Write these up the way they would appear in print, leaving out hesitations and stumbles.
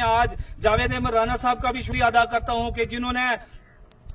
आज जावेद अहमद राना साहब का भी शुक्रिया अदा करता हूं कि जिन्होंने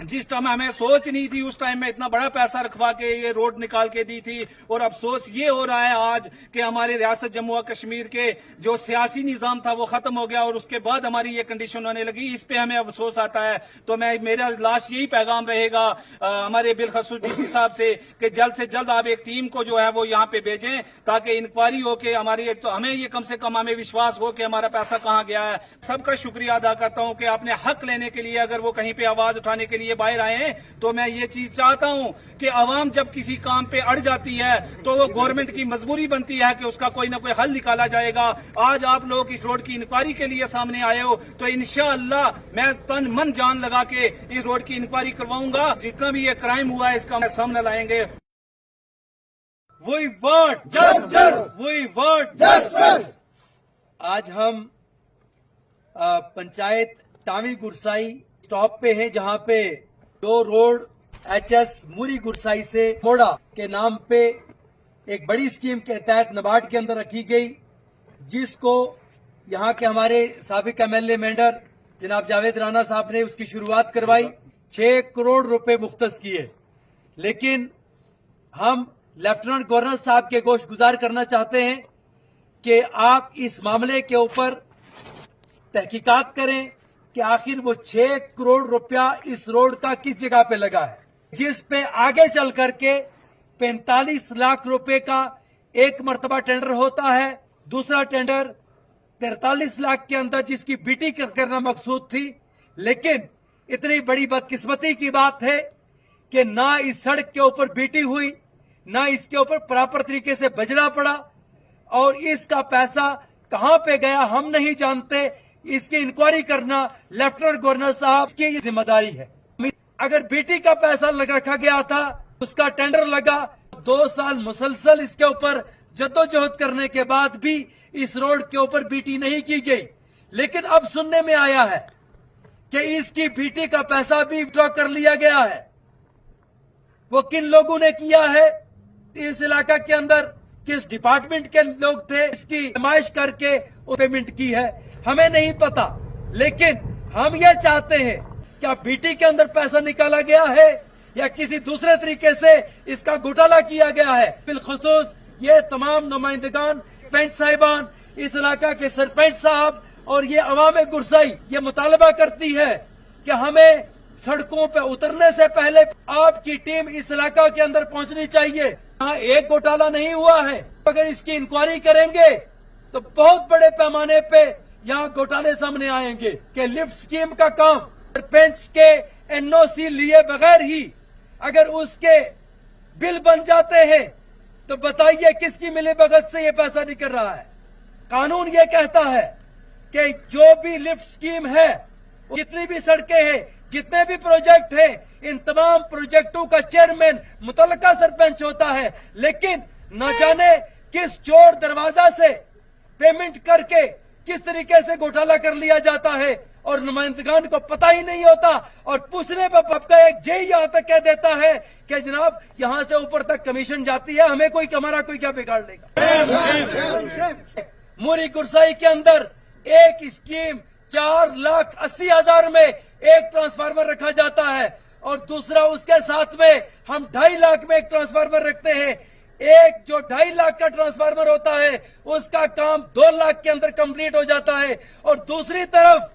जिस टाइम हमें सोच नहीं थी उस टाइम में इतना बड़ा पैसा रखवा के ये रोड निकाल के दी थी। और अफसोस ये हो रहा है आज कि हमारे रियासत जम्मू और कश्मीर के जो सियासी निजाम था वो खत्म हो गया और उसके बाद हमारी ये कंडीशन होने लगी। इस पे हमें अफसोस आता है। तो मेरा लास्ट यही पैगाम रहेगा हमारे बिलखसूस डीसी साहब से कि जल्द से जल्द आप एक टीम को जो है वो यहाँ पे भेजें ताकि इंक्वायरी हो के हमारी तो हमें ये कम से कम हमें विश्वास हो कि हमारा पैसा कहाँ गया है। सबका शुक्रिया अदा करता हूँ कि आपने हक लेने के लिए अगर वो कहीं पे आवाज उठाने के लिए बाहर आए हैं। तो मैं ये चीज चाहता हूं कि आवाम जब किसी काम पे अड़ जाती है तो वो गवर्नमेंट की मजबूरी बनती है कि उसका कोई ना कोई हल निकाला जाएगा। आज आप लोग इस रोड की इंक्वायरी के लिए सामने आए हो तो इंशाअल्लाह मैं तन मन जान लगा के इस रोड की इंक्वायरी करवाऊंगा। जितना भी ये क्राइम हुआ है इसका सामने लाएंगे। We want justice. We want justice. आज हम पंचायत टावी गुरसाई स्टॉप पे हैं जहां पे दो रोड एचएस मूरी गुरसाई से मोड़ा के नाम पे एक बड़ी स्कीम के तहत नाबार्ड के अंदर रखी गई, जिसको यहां के हमारे साबिक एमएलए मेंबर जनाब जावेद राना साहब ने उसकी शुरुआत करवाई। 6 करोड़ रुपए मुख्तस किए। लेकिन हम लेफ्टिनेंट गवर्नर साहब के गोश गुजार करना चाहते हैं कि आप इस मामले के ऊपर तहकीकात करें कि आखिर वो 6 करोड़ रुपया इस रोड का किस जगह पे लगा है, जिस पे आगे चल करके 45 लाख रुपए का एक मर्तबा टेंडर होता है, दूसरा टेंडर 43 लाख के अंदर जिसकी बीटी करना मकसूद थी। लेकिन इतनी बड़ी बदकिस्मती की बात है कि ना इस सड़क के ऊपर बीटी हुई, ना इसके ऊपर प्रॉपर तरीके से बजना पड़ा और इसका पैसा कहां पे गया हम नहीं जानते। इसकी इंक्वायरी करना लेफ्टिनेंट गवर्नर साहब की जिम्मेदारी है। अगर बीटी का पैसा रखा गया था, उसका टेंडर लगा, 2 साल मुसलसल इसके ऊपर जद्दोजहद करने के बाद भी इस रोड के ऊपर बीटी नहीं की गई। लेकिन अब सुनने में आया है कि इसकी बीटी का पैसा भी विड्रॉ कर लिया गया है। वो किन लोगों ने किया है, इस इलाका के अंदर किस डिपार्टमेंट के लोग थे, इसकी नुमाइश करके वो पेमेंट की है, हमें नहीं पता। लेकिन हम ये चाहते हैं क्या बीटी के अंदर पैसा निकाला गया है या किसी दूसरे तरीके से इसका घोटाला किया गया है। बिलखुसूस ये तमाम नुमाइंदगान, पंच साहिबान, इस इलाका के सरपंच साहब और ये अवाम गुरसाई ये मुतालबा करती है कि हमें सड़कों पे उतरने से पहले आपकी टीम इस इलाका के अंदर पहुंचनी चाहिए। यहाँ एक घोटाला नहीं हुआ है। अगर इसकी इंक्वायरी करेंगे तो बहुत बड़े पैमाने पे यहाँ घोटाले सामने आएंगे कि लिफ्ट स्कीम का काम सरपंच के एनओसी लिए बगैर ही अगर उसके बिल बन जाते हैं तो बताइए किसकी मिलीभगत से ये पैसा निकल रहा है। कानून ये कहता है कि जो भी लिफ्ट स्कीम है, जितनी भी सड़कें हैं, जितने भी प्रोजेक्ट हैं, इन तमाम प्रोजेक्टों का चेयरमैन मुतल्लिका सरपंच होता है। लेकिन न जाने किस चोर दरवाजा से पेमेंट करके किस तरीके से घोटाला कर लिया जाता है और नुमाइंदगान को पता ही नहीं होता। और पूछने पर पक्का एक जेई यहाँ तक कह देता है कि जनाब यहाँ से ऊपर तक कमीशन जाती है, हमें कोई हमारा कोई क्या बिगाड़ लेगा। मूरी गुरसाई के अंदर एक स्कीम 4,80,000 में एक ट्रांसफार्मर रखा जाता है और दूसरा उसके साथ में हम 2.5 लाख में एक ट्रांसफार्मर रखते हैं। एक जो 2.5 लाख का ट्रांसफार्मर होता है उसका काम 2 लाख के अंदर कंप्लीट हो जाता है और दूसरी तरफ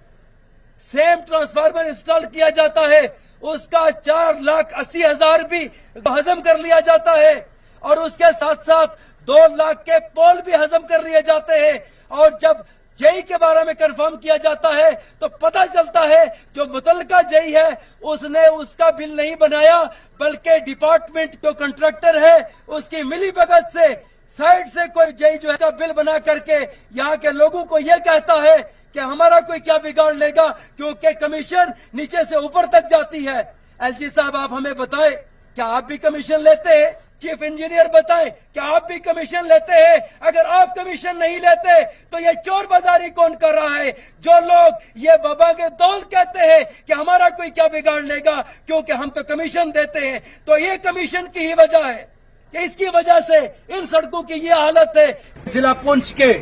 सेम ट्रांसफार्मर इंस्टॉल किया जाता है, उसका 4,80,000 भी हजम कर लिया जाता है और उसके साथ साथ 2 लाख के पोल भी हजम कर लिए जाते हैं। और जब जेई के बारे में कंफर्म किया जाता है तो पता चलता है जो मुतल्लिका जेई है उसने उसका बिल नहीं बनाया, बल्कि डिपार्टमेंट जो कंट्रैक्टर है उसकी मिलीभगत से साइड से कोई जेई जो है बिल बना करके यहाँ के लोगों को यह कहता है कि हमारा कोई क्या बिगाड़ लेगा, क्योंकि कमीशन नीचे से ऊपर तक जाती है। एलजी साहब आप हमें बताएं, क्या आप भी कमीशन लेते हैं? चीफ इंजीनियर बताएं, क्या आप भी कमीशन लेते हैं? अगर आप कमीशन नहीं लेते तो ये चोर बाजारी कौन कर रहा है? जो लोग ये बाबा के दौल कहते हैं कि हमारा कोई क्या बिगाड़ लेगा क्योंकि हम तो कमीशन देते हैं, तो ये कमीशन की ही वजह है कि इसकी वजह से इन सड़कों की ये हालत है। जिला पुंछ के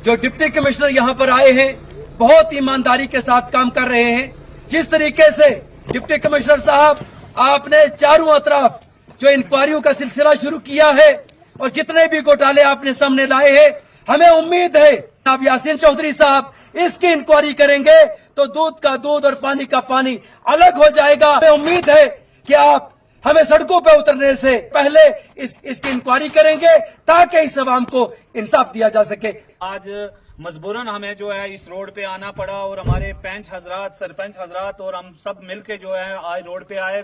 जो डिप्टी कमिश्नर यहाँ पर आए हैं बहुत ईमानदारी के साथ काम कर रहे हैं। जिस तरीके से डिप्टी कमिश्नर साहब आपने चारों तरफ जो इंक्वायरियों का सिलसिला शुरू किया है और जितने भी घोटाले आपने सामने लाए हैं, हमें उम्मीद है अब यासीन चौधरी साहब इसकी इंक्वायरी करेंगे तो दूध का दूध और पानी का पानी अलग हो जाएगा। हमें उम्मीद है कि आप हमें सड़कों पर उतरने से पहले इसकी इंक्वायरी करेंगे ताकि इस अवाम को इंसाफ दिया जा सके। आज मजबूरन हमें जो है इस रोड पे आना पड़ा और हमारे पंच हजरात, सरपंच हजरात और हम सब मिलके जो है आज रोड पे आए।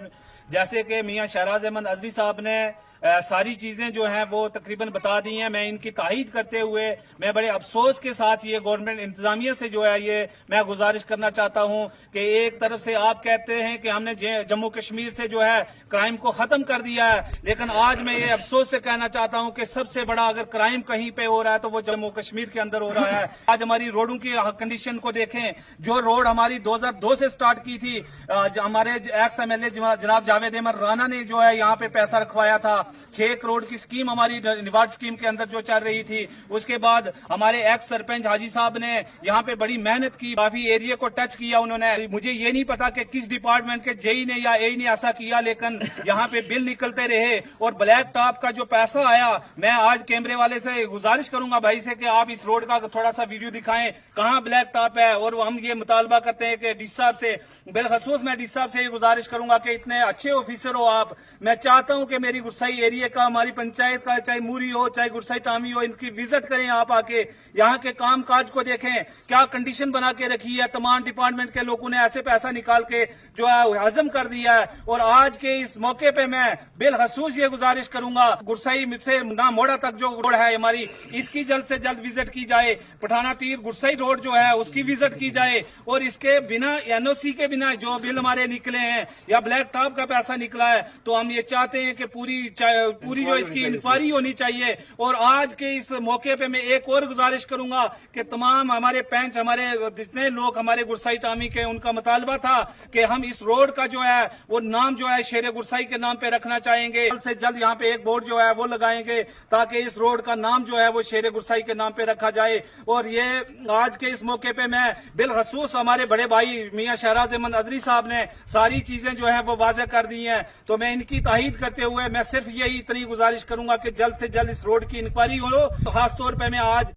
जैसे कि मियां शहराज अहमद अजरी साहब ने सारी चीजें जो हैं वो तकरीबन बता दी हैं। मैं इनकी ताहीद करते हुए मैं बड़े अफसोस के साथ ये गवर्नमेंट इंतजामिया से जो है ये मैं गुजारिश करना चाहता हूं कि एक तरफ से आप कहते हैं कि हमने जम्मू कश्मीर से जो है क्राइम को खत्म कर दिया है, लेकिन आज मैं ये अफसोस से कहना चाहता हूं कि सबसे बड़ा अगर क्राइम कहीं पे हो रहा है तो वो जम्मू कश्मीर के अंदर हो रहा है। आज हमारी रोडों की कंडीशन को देखें, जो रोड हमारी 2002 से स्टार्ट की थी, हमारे एक्स एमएलए जनाब जावेद अहमद राना ने जो है यहाँ पे पैसा रखवाया था। 6 करोड़ की स्कीम हमारी निवार्ड स्कीम के अंदर जो चल रही थी। उसके बाद हमारे एक्स सरपंच हाजी साहब ने यहाँ पे बड़ी मेहनत की, काफी एरिया को टच किया उन्होंने। मुझे ये नहीं पता कि किस डिपार्टमेंट के जेई ने या एई ने ऐसा किया, लेकिन यहाँ पे बिल निकलते रहे और ब्लैक टॉप का जो पैसा आया, मैं आज कैमरे वाले से गुजारिश करूंगा भाई से कि आप इस रोड का थोड़ा सा वीडियो दिखाएं कहाँ ब्लैक टॉप है। और हम ये मुतालबा करते हैं कि डी साहब से, बिलखसूस मैं डी साहब से ये गुजारिश करूंगा कि इतने अच्छे ऑफिसर हो आप, मैं चाहता हूं कि मेरी गुरसाई एरिया का, हमारी पंचायत का, चाहे मूरी हो चाहे गुरसाई टामी हो, इनकी विजिट करें आप आके, यहाँ के काम काज को देखें क्या कंडीशन बना के रखी है। तमाम डिपार्टमेंट के लोगों ने ऐसे पैसा निकाल के जो है हजम कर दिया है। और आज के इस मौके पे मैं बिलखसूस ये गुजारिश करूंगा गुरसाई से ना मोड़ा तक जो रोड है हमारी, इसकी जल्द से जल्द विजिट की जाए। पठाना तीर गुरसाई रोड जो है उसकी विजिट की जाए और इसके बिना एनओसी के बिना जो बिल हमारे निकले हैं या ब्लैक टॉप का पैसा निकला है, तो हम ये चाहते हैं कि पूरी जो इसकी इंक्वायरी होनी चाहिए। और आज के इस मौके पे मैं एक और गुजारिश करूंगा कि तमाम हमारे पंच, हमारे जितने लोग हमारे गुरसाई टामी के, उनका मुतालबा था कि हम इस रोड का जो है वो नाम जो है शेर गुरसाई के नाम पे रखना चाहेंगे। जल्द से जल्द यहाँ पे एक बोर्ड जो है वो लगाएंगे ताकि इस रोड का नाम जो है वो शेर गुरसाई के नाम पे रखा जाए। और ये आज के इस मौके पे मैं बिलखसूस हमारे बड़े भाई मियां शहराज अहमद अजरी साहब ने सारी चीजें जो है वो वाज़ेह कर दी हैं, तो मैं इनकी ताहीद करते हुए मैं सिर्फ यही इतनी गुजारिश करूंगा कि जल्द से जल्द इस रोड की इंक्वायरी हो। तो खास तौर पर मैं आज